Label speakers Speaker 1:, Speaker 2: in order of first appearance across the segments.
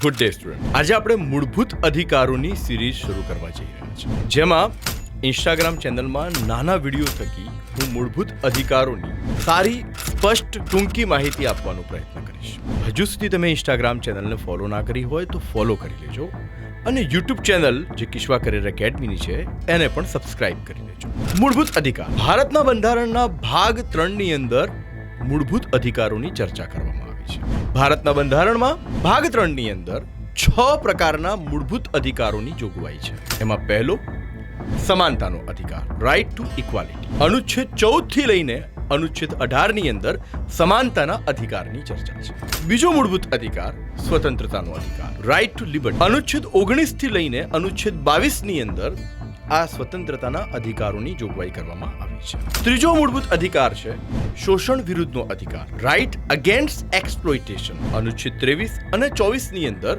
Speaker 1: Good day student. આજે આપણે મૂળભૂત અધિકારોની સિરીઝ શરૂ કરવા જઈ રહ્યા છીએ, જેમાં ઇન્સ્ટાગ્રામ ચેનલમાં નાના વિડીયો થકી હું મૂળભૂત અધિકારોની સારી સ્પષ્ટ ટૂંકી માહિતી આપવાનો પ્રયત્ન કરીશ. હજુ સુધી તમે ઇન્સ્ટાગ્રામ ચેનલને ફોલો ના કરી હોય તો ફોલો કરી લેજો અને યુટ્યુબ ચેનલ જે કિશ્વા કરિયર એકેડમીની છે એને પણ સબસ્ક્રાઇબ કરી લેજો. મૂળભૂત અધિકાર ભારતના બંધારણના ભાગ 3 ની અંદર મૂળભૂત અધિકારોની ચર્ચા કરવામાં આવી છે. ભારતના બંધારણમાં ભાગ 3 ની અંદર 6 પ્રકારના મૂળભૂત અધિકારોની જોગવાઈ છે. એમાં પહેલો સમાનતાનો અધિકાર, રાઇટ ટુ ઇક્વાલિટી. અનુચ્છેદ 14 થી લઈને અનુચ્છેદ 18 ની અંદર સમાનતાના અધિકારની ચર્ચા છે. બીજો મૂળભૂત અધિકાર સ્વતંત્રતાનો અધિકાર, રાઇટ ટુ લિબર્ટી. અનુચ્છેદ 19 થી લઈને અનુચ્છેદ 22 ની અંદર આ સ્વતંત્રતાના અધિકારોની જોગવાઈ કરવામાં આવી છે. ત્રીજો મૂળભૂત અધિકાર છે શોષણ વિરુદ્ધનો અધિકાર, રાઇટ અગેન્સ્ટ એક્સપ્લોઇટેશન. અનુચ્છેદ 23 અને 24 ની અંદર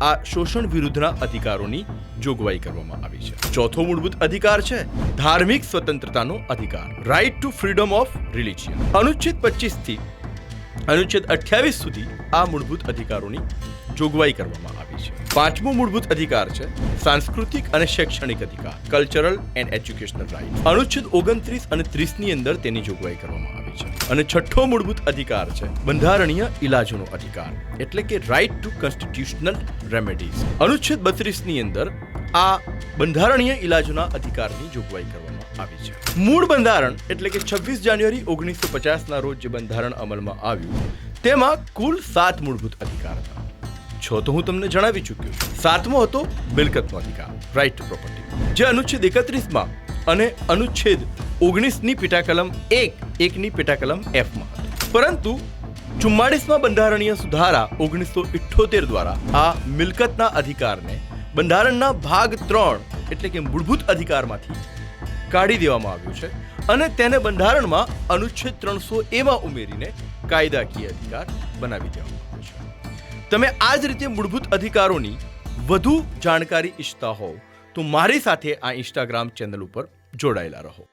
Speaker 1: આ શોષણ વિરુદ્ધના અધિકારોની જોગવાઈ કરવામાં આવી છે. ચોથો મૂળભૂત અધિકાર છે ધાર્મિક સ્વતંત્રતાનો અધિકાર, right to freedom of religion. અનુચ્છેદ 25 થી અનુચ્છેદ 28 સુધી આ મૂળભૂત અધિકારોની જોગવાઈ કરવામાં આવી છે. પાંચમો મૂળભૂત અધિકાર છે સાંસ્કૃતિક અને શૈક્ષણિક અધિકાર, કલ્ચરલ એન્ડ એજ્યુકેશનલ રાઇટ. અનુચ્છેદ 29 અને 30 ની અંદર તેની જોગવાઈ કરવામાં આવી છે. અને છઠ્ઠો મૂળભૂત અધિકાર છે બંધારણીય ઇલાજોનો અધિકાર, એટલે કે રાઇટ ટુ કોન્સ્ટિટ્યુશનલ રેમેડીઝ. અનુચ્છેદ 32 ની અંદર આ બંધારણીય ઇલાજોના અધિકારની જોગવાઈ કરવામાં આવી છે. મૂળ બંધારણ એટલે કે 26 જાન્યુઆરી 1950 ના રોજ જે બંધારણ અમલમાં આવ્યું તેમાં કુલ 7 મૂળભૂત અધિકાર હતા. 6 તો હું તમને જણાવી ચૂક્યો છું. 7મો હતો મિલકતનો અધિકાર, રાઇટ ટુ પ્રોપર્ટી, જે અનુચ્છેદ 31 માં અને અનુચ્છેદ 19 ની પેટાકલમ 1 ની પેટાકલમ F માં હતો. પરંતુ 44માં બંધારણીય સુધારા 1978 દ્વારા આ મિલકતના અધિકારને બંધારણના ભાગ 3 એટલે કે મૂળભૂત અધિકારમાંથી કાઢી દેવામાં આવ્યું છે અને તેને બંધારણમાં અનુચ્છેદ 300A માં ઉમેરીને કાયદાકીય અધિકાર બનાવી દેવામાં આવ્યો છે. તમે આ જ રીતે મૂળભૂત અધિકારોની વધુ જાણકારી ઈચ્છતા હોવ તો મારી સાથે આ ઇન્સ્ટાગ્રામ ચેનલ ઉપર જોડાયેલા રહો.